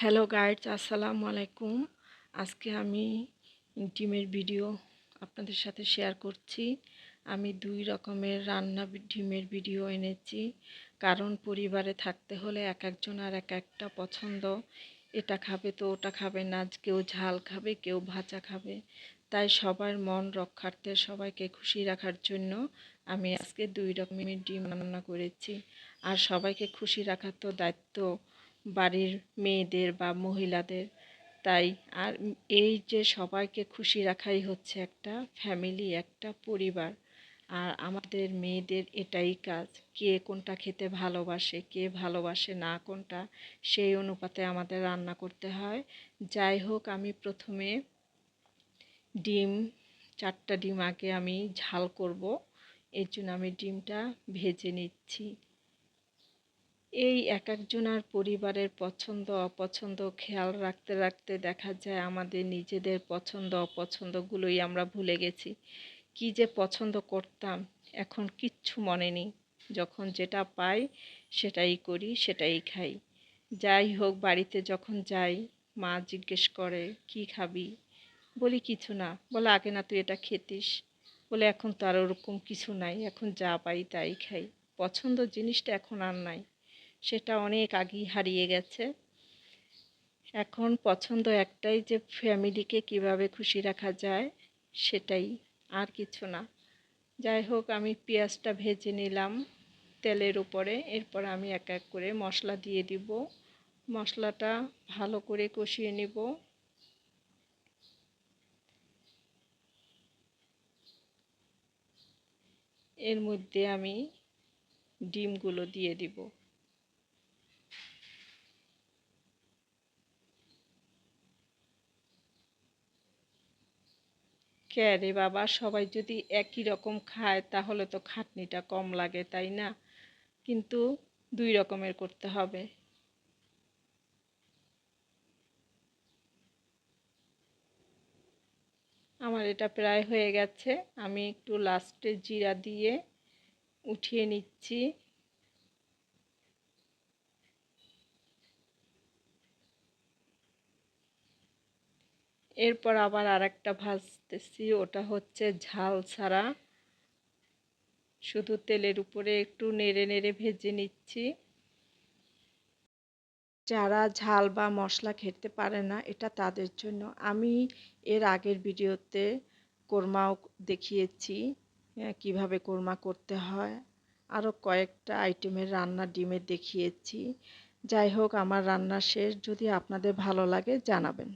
Hello guides, আসসালামু আলাইকুম। আজকে আমি ডিমের ভিডিও আপনাদের সাথে শেয়ার করছি। আমি 2 রকমের ডিমের ভিডিও এনেছি, কারণ পরিবারে থাকতে হলে এক একজনের এক একটা পছন্দ। এটা খাবে তো ওটা খাবে না, কেউ ঝাল খাবে, কেউ ভাজা খাবে। তাই সবার মন রক্ষার্থে, সবাইকে খুশি রাখার জন্য আমি আজকে 2 রকমের ডিম রান্না করেছি। আর সবাইকে খুশি রাখার তো দায়িত্ব বাড়ির মেয়েদের বা মহিলাদের। তাই আর এই যে সবাইকে খুশি রাখাই হচ্ছে একটা ফ্যামিলি, একটা পরিবার। আর আমাদের মেয়েদের এটাই কাজ। কে কোনটা খেতে ভালোবাসে, কে ভালোবাসে না কোনটা, সেই অনুপাতে আমাদের রান্না করতে হয়। যাই হোক, আমি প্রথমে ডিম 4টা ডিম আগে আমি ঝাল করব, এর জন্য আমি ডিমটা ভেজে নিচ্ছি। এই এক একজনের পরিবারের পছন্দ অপছন্দ খেয়াল রাখতে রাখতে দেখা যায় আমাদের নিজেদের পছন্দ অপছন্দগুলোই আমরা ভুলে গেছি। কি যে পছন্দ করতাম এখন কিচ্ছু মনে নেই। যখন যেটা পাই সেটাই করি, সেটাই খাই। যাই হোক, বাড়িতে যখন যাই মা জিজ্ঞেস করে কি খাবি, বলি কিছু না। বলে আগে না তুই এটা খেতিস। বলে এখন তো আর ওরকম কিছু নাই, এখন যা পাই তাই খাই। পছন্দ জিনিসটা এখন আর নাই, সেটা অনেক আগেই হারিয়ে গেছে। এখন পছন্দ একটাই, যে ফ্যামিলিকে কিভাবে খুশি রাখা যায়, সেটাই, আর কিছু না। যাই হোক, আমি পেঁয়াজটা ভেজে নিলাম তেলের উপরে। এরপর আমি এক এক করে মশলা দিয়ে দিব। মশলাটা ভালো করে কষিয়ে নিব। এর মধ্যে আমি ডিমগুলো দিয়ে দিব। কে রে বাবা, সবাই যদি একই রকম খায় তাহলে তো খাটনিটা কম লাগে, তাই না? কিন্তু 2 রকমের করতে হবে। আমার এটা প্রায় হয়ে গেছে। আমি একটু লাস্টে জিরা দিয়ে উঠিয়ে নিচ্ছি। এরপর আবার আরেকটা ভাজতেছি, ওটা হচ্ছে ঝাল ছাড়া, শুধু তেলের উপরে একটু নেড়ে নেড়ে ভেজে নিচ্ছি। যারা ঝাল বা মশলা খেতে পারে না, এটা তাদের জন্য। আমি এর আগের ভিডিওতে কোরমাও দেখিয়েছি, কিভাবে কোরমা করতে হয়। আরও কয়েকটা আইটেমের রান্না ডিমের দেখিয়েছি। যাই হোক, আমার রান্না শেষ। যদি আপনাদের ভালো লাগে জানাবেন।